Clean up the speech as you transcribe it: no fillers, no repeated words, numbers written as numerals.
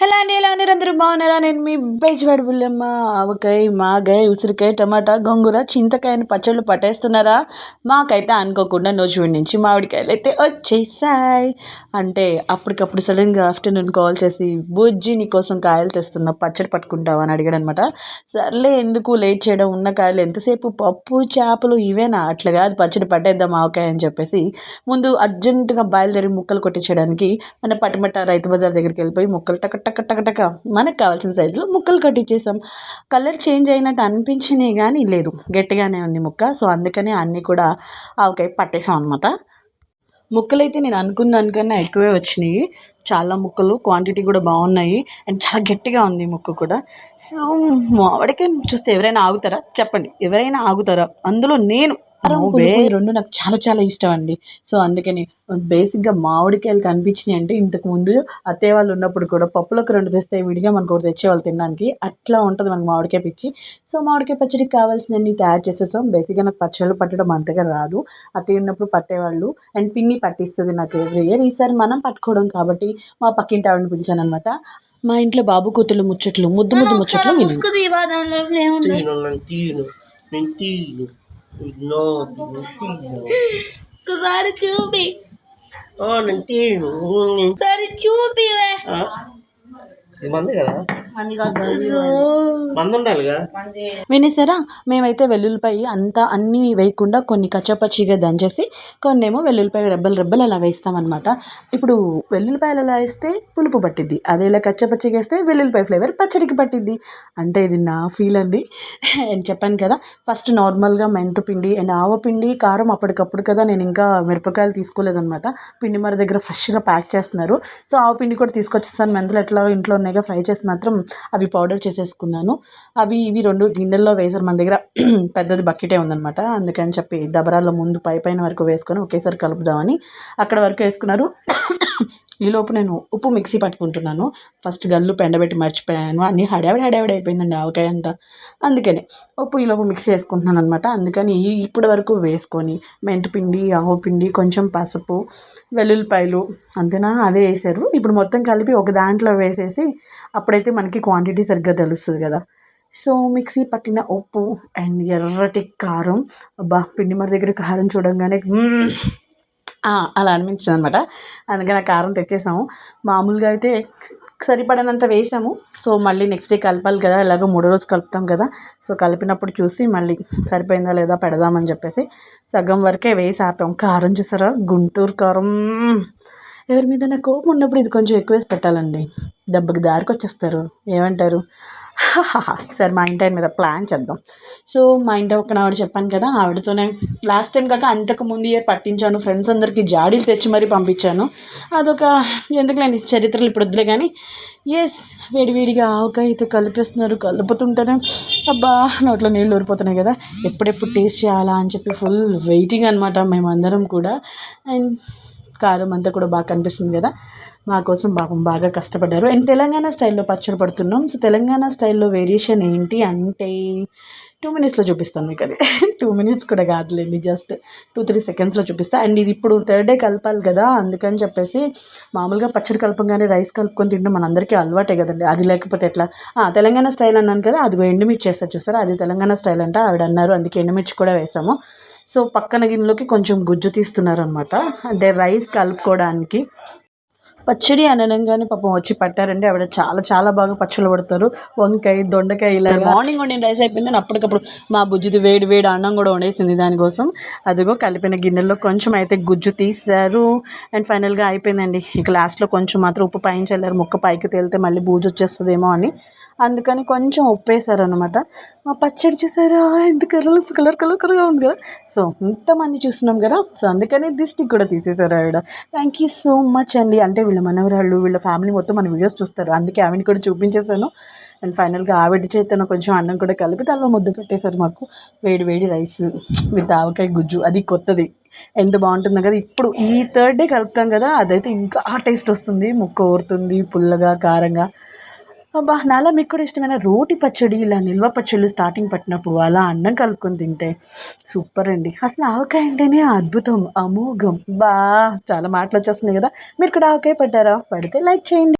ఎలా అండి, ఎలా ఉన్నారు? అందరూ బాగున్నారా? నేను మీ బెజవాడ బుల్లమ్మ. ఆవకాయ, మాగాయ, ఉసిరికాయ, టమాటా, గోంగూర, చింతకాయని పచ్చళ్ళు పట్టేస్తున్నారా? మాకైతే అనుకోకుండా నోచువడి నుంచి మామిడికాయలు అయితే వచ్చేసాయి. అంటే అప్పటికప్పుడు సడన్గా ఆఫ్టర్నూన్ కాల్ చేసి బుజ్జి నీకోసం కాయలు తెస్తున్నా, పచ్చడి పట్టుకుంటావా అని అడిగాడు అనమాట. సర్లే ఎందుకు లేట్ చేయడం, ఉన్న కాయలు ఎంతసేపు పప్పు చేపలు ఇవేనా, అట్లా కాదు పచ్చడి పట్టేద్దాం ఆవకాయ అని చెప్పేసి ముందు అర్జెంటుగా బయలుదేరి ముక్కలు కొట్టించడానికి మన పటిమట్ట రైతు బజార్ దగ్గరికి వెళ్ళిపోయి ముక్కలు టక టక టక టక మనకు కావాల్సిన సైజులో ముక్కలు కట్టించేసాం. కలర్ చేంజ్ అయినట్టు అనిపించినాయి కానీ లేదు, గట్టిగానే ఉంది ముక్క. సో అందుకని అన్నీ కూడా ఆవకాయ పట్టేసాం అనమాట. ముక్కలైతే నేను అనుకున్న దానికన్నా ఎక్కువే వచ్చినాయి. చాలా ముక్కలు క్వాంటిటీ కూడా బాగున్నాయి అండ్ చాలా గట్టిగా ఉంది ముక్క కూడా. సో మామిడికాయ చూస్తే ఎవరైనా ఆగుతారా చెప్పండి? ఎవరైనా ఆగుతారా? అందులో నేను రెండు నాకు చాలా చాలా ఇష్టం అండి. సో అందుకని బేసిక్గా మామిడికాయలు కనిపించినాయి అంటే ఇంతకుముందు అత్తయ్య వాళ్ళు ఉన్నప్పుడు కూడా పప్పులకు 2 తెస్తే విడిగా మనకు ఒకటి తెచ్చేవాళ్ళు తినడానికి. అట్లా ఉంటుంది మనకు మామిడికాయ పిచ్చి. సో మామిడికాయ పచ్చడికి కావాల్సినవన్నీ తయారు చేసేసాం. బేసిక్గా నాకు పచ్చళ్ళు పట్టడం అంతగా రాదు, అత్తయ్య ఉన్నప్పుడు పట్టేవాళ్ళు అండ్ పిన్ని పట్టిస్తుంది నాకు ఎవ్రీ ఇయర్. ఈసారి మనం పట్టుకోవడం కాబట్టి మా పక్కింటి ఆవిడని పిలిచాను అనమాట. మా ఇంట్లో బాబు కూతుళ్ళు ముచ్చట్లు, ముద్దు ముద్దు ముచ్చట్లు ఒకసారి చూపి ఒకసారి చూపి వినేసారా? మేమైతే వెల్లుల్లిపాయ అంతా అన్నీ వేయకుండా కొన్ని కచ్చపచ్చిగా దంచేసి కొన్నేమో వెల్లుల్లిపాయ రెబ్బలు రెబ్బలు అలా వేస్తామన్నమాట. ఇప్పుడు వెల్లుల్లిపాయలు అలా వేస్తే పులుపు పట్టిద్ది, అదే ఇలా కచ్చపచ్చిగా వేస్తే వెల్లుల్లిపాయ ఫ్లేవర్ పచ్చడికి పట్టిద్ది. అంటే ఇది నా ఫీల్ అండి. అండ్ చెప్పాను కదా, ఫస్ట్ నార్మల్గా మెంతుపిండి అండ్ ఆవపిండి కారం అప్పటికప్పుడు కదా, నేను ఇంకా మిరపకాయలు తీసుకోలేదన్నమాట. పిండి మరి దగ్గర ఫ్రెష్గా ప్యాక్ చేస్తున్నారు. సో ఆవపిండి కూడా తీసుకొచ్చేస్తాను. మెంతులు ఎట్లా ఇంట్లో ఉన్నాయిగా, ఫ్రై చేసి మాత్రం అవి పౌడర్ చేసేసుకున్నాను. అవి ఇవి 2 గిన్నెల్లో వేసారు. మన దగ్గర పెద్దది బకెటే ఉందన్నమాట. అందుకని చెప్పి దబరాల్లో ముందు పైన వరకు వేసుకొని ఒకేసారి కలుపుదామని అక్కడ వరకు వేసుకున్నారు. ఈలోపు నేను ఉప్పు మిక్సీ పట్టుకుంటున్నాను. ఫస్ట్ గల్లు పెండబెట్టి మర్చిపోయాను, అన్నీ హడావిడి అయిపోయిందండి ఆవకాయ అంతా. అందుకని ఉప్పు ఈలోపు మిక్సీ వేసుకుంటున్నాను అనమాట. అందుకని ఇప్పటి వరకు వేసుకొని మెంతిపిండి, ఆవపిండి, కొంచెం పసుపు, వెల్లుల్లిపాయలు అంతేనా అవే వేసారు. ఇప్పుడు మొత్తం కలిపి ఒక దాంట్లో వేసేసి అప్పుడైతే మనకి క్వాంటిటీ సరిగ్గా తెలుస్తుంది కదా. సో మిక్సీ పట్టిన ఉప్పు అండ్ ఎర్రటి కారం, అబ్బా పిండి మరి దగ్గర కారం చూడంగానే అలా అనిపించింది అనమాట. అందుకని ఆ కారం తెచ్చేసాము. మామూలుగా అయితే సరిపడనంత వేసాము. సో మళ్ళీ నెక్స్ట్ డే కలపాలి కదా, ఎలాగో 3వ రోజు కలుపుతాం కదా. సో కలిపినప్పుడు చూసి మళ్ళీ సరిపోయిందా లేదా పెడదామని చెప్పేసి సగం వరకే వేసి ఆపాం. కారం చూసారా, గుంటూరు కారం. ఎవరి మీద నా కోపం ఉన్నప్పుడు ఇది కొంచెం ఎక్కువ వేసి పెట్టాలండి, దెబ్బకి దారికి వచ్చేస్తారు. ఏమంటారు? సరే మా ఇంటి ఆయన మీద ప్లాన్ చేద్దాం. సో మా ఇంటి ఒక ఆవిడ చెప్పాను కదా, ఆవిడతోనే లాస్ట్ టైం కాక అంతకు ముందు ఇయర్ పట్టించాను. ఫ్రెండ్స్ అందరికీ జాడీలు తెచ్చి మరీ పంపించాను. అదొక ఎందుకులేండి చరిత్రలు ఇప్పుడు వద్దులే కానీ. ఎస్, వేడివేడిగా ఆవకాయతో కలిపేస్తున్నారు. కలుపుతుంటేనే అబ్బా నోట్లో నీళ్ళు ఊరిపోతున్నాయి కదా, ఎప్పుడెప్పుడు టేస్ట్ చేయాలా అని చెప్పి ఫుల్ వెయిటింగ్ అనమాట మేమందరం కూడా. అండ్ కారం అంతా కూడా బాగా కనిపిస్తుంది కదా, మా కోసం బాగా కష్టపడ్డారు. అండ్ తెలంగాణ స్టైల్లో పచ్చడి పడుతున్నాం. సో తెలంగాణ స్టైల్లో వేరియేషన్ ఏంటి అంటే 2 minutesలో చూపిస్తాను మీకు. అది 2 minutes కూడా కాదులేండి, జస్ట్ 2-3 secondsలో చూపిస్తాను. అండ్ ఇది ఇప్పుడు 3rd day కలపాలి కదా, అందుకని చెప్పేసి మామూలుగా పచ్చడి కలపగానే రైస్ కలుపుకొని తింటాం, మనందరికీ అలవాటే కదండి. అది లేకపోతే ఎట్లా? తెలంగాణ స్టైల్ అన్నాను కదా, అదిగో ఎండుమిర్చి చేస్తారు చూస్తారా, అది తెలంగాణ స్టైల్ అంట ఆవిడ అన్నారు. అందుకే ఎండుమిర్చి కూడా వేసాము. సో పక్కన గిన్నెలోకి కొంచెం గుజ్జు తీస్తున్నారనమాట, అంటే రైస్ కలుపుకోవడానికి. పచ్చడి అనగానే పాపం వచ్చి పట్టారండి. ఆవిడ చాలా చాలా బాగా పచ్చళ్ళు పడతారు. వంకాయ, దొండకాయ ఇలా. మార్నింగ్ వండిన రైస్ అయిపోయిందని అప్పటికప్పుడు మా బుజ్జిది వేడి వేడి అన్నం కూడా వండేసింది దానికోసం. అదిగో కలిపిన గిన్నెల్లో కొంచెం అయితే గుజ్జు తీశారు. అండ్ ఫైనల్గా అయిపోయిందండి. ఇక లాస్ట్లో కొంచెం మాత్రం ఉప్పు పైన చల్లారు, ముక్క పైకి తేలితే మళ్ళీ బూజు వచ్చేస్తుందేమో అని. అందుకని కొంచెం ఉప్పు వేసారనమాట. మా పచ్చడి చూసారా ఎంత కలర్గా ఉంది కదా. సో ఇంతమంది చూస్తున్నాం కదా, సో అందుకని దిష్టికి కూడా తీసేశారు ఆవిడ. థ్యాంక్ యూ సో మచ్ అండి. అంటే వీళ్ళ మనవరాళ్ళు, వీళ్ళ ఫ్యామిలీ మొత్తం మన వీడియోస్ చూస్తారు, అందుకే ఆవిడని కూడా చూపించేశాను. అండ్ ఫైనల్గా ఆవిడ చేతను కొంచెం అన్నం కూడా కలిపి తలలో ముద్ద పెట్టేశారు మాకు. వేడి వేడి రైస్ విత్ ఆవకాయ గుజ్జు, అది కొత్తది, ఎంత బాగుంటుందో కదా. ఇప్పుడు ఈ 3rd day కలుపుతాం కదా, అదైతే ఇంకా టేస్ట్ వస్తుంది. ముక్క ఊరుతుంది పుల్లగా కారంగా. అబ్బా నాలా మీకు కూడా ఇష్టమైన రోటి పచ్చడి, ఇలా నిల్వ పచ్చళ్ళు స్టార్టింగ్ పట్టినప్పుడు అలా అన్నం కలుపుకొని తింటే సూపర్ అండి. అసలు ఆవకాయ అంటేనే అద్భుతం, అమోఘం. చాలా మాటలు వచ్చేస్తున్నాయి కదా. మీరు కూడా ఆవకాయ పట్టారా? పడితే లైక్ చేయండి.